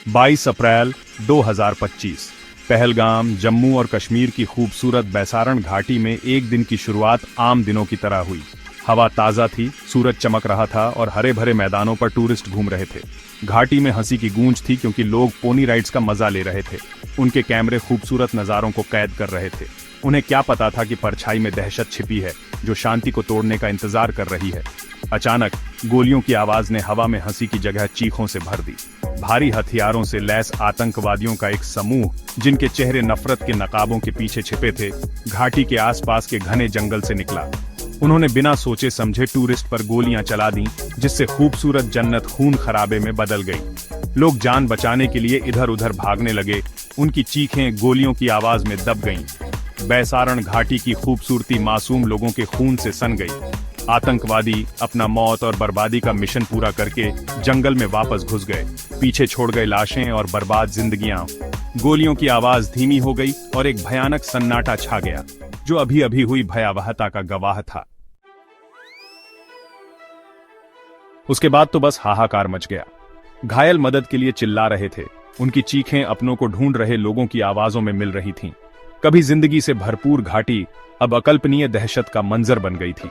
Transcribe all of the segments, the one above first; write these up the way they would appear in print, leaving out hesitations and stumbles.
22 अप्रैल 2025 पहलगाम, जम्मू और कश्मीर की खूबसूरत बैसारण घाटी में एक दिन की शुरुआत आम दिनों की तरह हुई। हवा ताज़ा थी, सूरज चमक रहा था और हरे भरे मैदानों पर टूरिस्ट घूम रहे थे। घाटी में हंसी की गूंज थी क्योंकि लोग पोनी राइड्स का मजा ले रहे थे। उनके कैमरे खूबसूरत नज़ारों को कैद कर रहे थे। उन्हें क्या पता था कि परछाई में दहशत छिपी है जो शांति को तोड़ने का इंतजार कर रही है। अचानक गोलियों की आवाज ने हवा में हंसी की जगह चीखों से भर दी। भारी हथियारों से लैस आतंकवादियों का एक समूह, जिनके चेहरे नफरत के नकाबों के पीछे छिपे थे, घाटी के आसपास के घने जंगल से निकला। उन्होंने बिना सोचे समझे टूरिस्ट पर गोलियां चला दी, जिससे खूबसूरत जन्नत खून खराबे में बदल गई। लोग जान बचाने के लिए इधर उधर भागने लगे। उनकी चीखें गोलियों की आवाज में दब गईं। बैसारण घाटी की खूबसूरती मासूम लोगों के खून से सन गई। आतंकवादी अपना मौत और बर्बादी का मिशन पूरा करके जंगल में वापस घुस गए। पीछे छोड़ गए लाशें और बर्बाद जिंदगियां। गोलियों की आवाज धीमी हो गई और एक भयानक सन्नाटा छा गया, जो अभी अभी हुई भयावहता का गवाह था। उसके बाद तो बस हाहाकार मच गया। घायल मदद के लिए चिल्ला रहे थे। उनकी चीखें अपनों को ढूंढ रहे लोगों की आवाजों में मिल रही थीं। कभी जिंदगी से भरपूर घाटी अब अकल्पनीय दहशत का मंजर बन गई थी।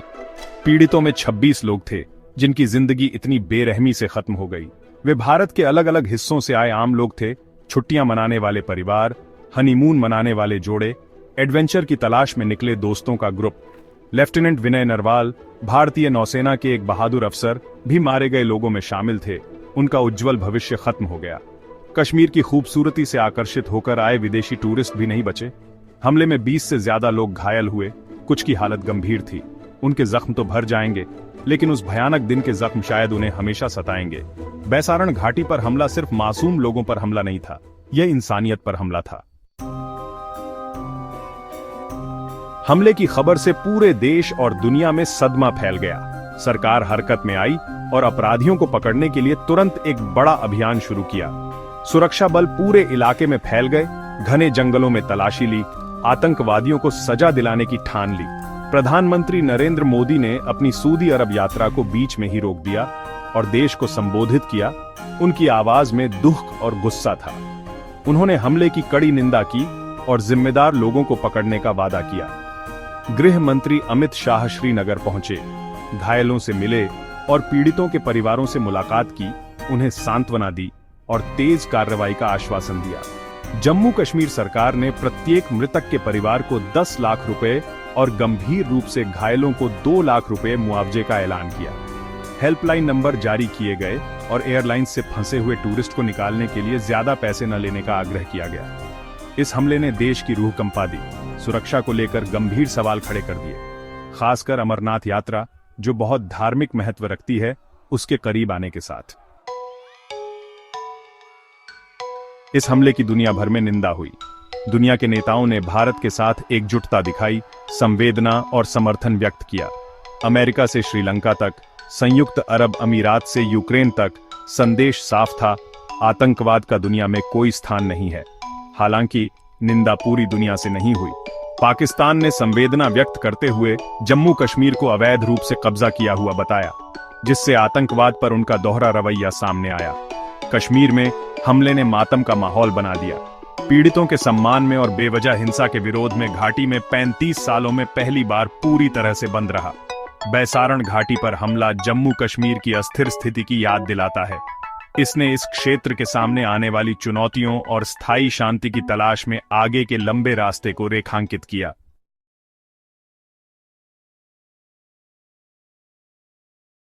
पीड़ितों में 26 लोग थे, जिनकी जिंदगी इतनी बेरहमी से खत्म हो गई। वे भारत के अलग अलग हिस्सों से आए आम लोग थे। छुट्टियां मनाने वाले परिवार, हनीमून मनाने वाले जोड़े, एडवेंचर की तलाश में निकले दोस्तों का ग्रुप। लेफ्टिनेंट विनय नरवाल, भारतीय नौसेना के एक बहादुर अफसर, भी मारे गए लोगों में शामिल थे। उनका उज्जवल भविष्य खत्म हो गया। कश्मीर की खूबसूरती से आकर्षित होकर आए विदेशी टूरिस्ट भी नहीं बचे। हमले में 20 से ज्यादा लोग घायल हुए। कुछ की हालत गंभीर थी। उनके जख्म तो भर जाएंगे, लेकिन उस भयानक दिन के जख्म शायद उन्हें हमेशा सताएंगे। बैसारण घाटी पर हमला सिर्फ मासूम लोगों पर हमला नहीं था, यह इंसानियत पर हमला था। हमले की खबर से पूरे देश और दुनिया में सदमा फैल गया। सरकार हरकत में आई और अपराधियों को पकड़ने के लिए तुरंत एक बड़ा अभियान शुरू किया। सुरक्षा बल पूरे इलाके में फैल गए, घने जंगलों में तलाशी ली, आतंकवादियों को सजा दिलाने की ठान ली। प्रधानमंत्री नरेंद्र मोदी ने अपनी सऊदी अरब यात्रा को बीच में ही रोक दिया और देश को संबोधित किया। उनकी आवाज में दुख और गुस्सा था। उन्होंने हमले की कड़ी निंदा की और जिम्मेदार लोगों को पकड़ने का वादा किया। गृह मंत्री अमित शाह श्रीनगर पहुंचे, घायलों से मिले और पीड़ितों के परिवारों से मुलाकात की। उन्हें सांत्वना दी और तेज कार्रवाई का आश्वासन दिया। जम्मू कश्मीर सरकार ने प्रत्येक मृतक के परिवार को 10 लाख रुपए और गंभीर रूप से घायलों को 2 लाख रुपए मुआवजे का ऐलान किया। हेल्पलाइन नंबर जारी किए गए और एयरलाइन से फंसे हुए टूरिस्ट को निकालने के लिए ज्यादा पैसे न लेने का आग्रह किया गया। इस हमले ने देश की रूह कंपा दी। सुरक्षा को लेकर गंभीर सवाल खड़े कर दिए, खासकर अमरनाथ यात्रा, जो बहुत धार्मिक महत्व रखती है, उसके करीब आने के साथ। इस हमले की दुनिया भर में निंदा हुई। दुनिया के नेताओं ने भारत के साथ एकजुटता दिखाई, संवेदना और समर्थन व्यक्त किया। अमेरिका से श्रीलंका तक, संयुक्त अरब अमीरात से यूक्रेन तक संदेश साफ था, आतंकवाद का दुनिया में कोई स्थान नहीं है। हालांकि निंदा पूरी दुनिया से नहीं हुई। पाकिस्तान ने संवेदना व्यक्त करते हुए जम्मू कश्मीर को अवैध रूप से कब्जा किया हुआ बताया, जिससे आतंकवाद पर उनका दोहरा रवैया सामने आया। कश्मीर में हमले ने मातम का माहौल बना दिया। पीड़ितों के सम्मान में और बेवजह हिंसा के विरोध में घाटी में 35 सालों में पहली बार पूरी तरह से बंद रहा। बैसारण घाटी पर हमला जम्मू कश्मीर की अस्थिर स्थिति की याद दिलाता है। इसने इस क्षेत्र के सामने आने वाली चुनौतियों और स्थायी शांति की तलाश में आगे के लंबे रास्ते को रेखांकित किया।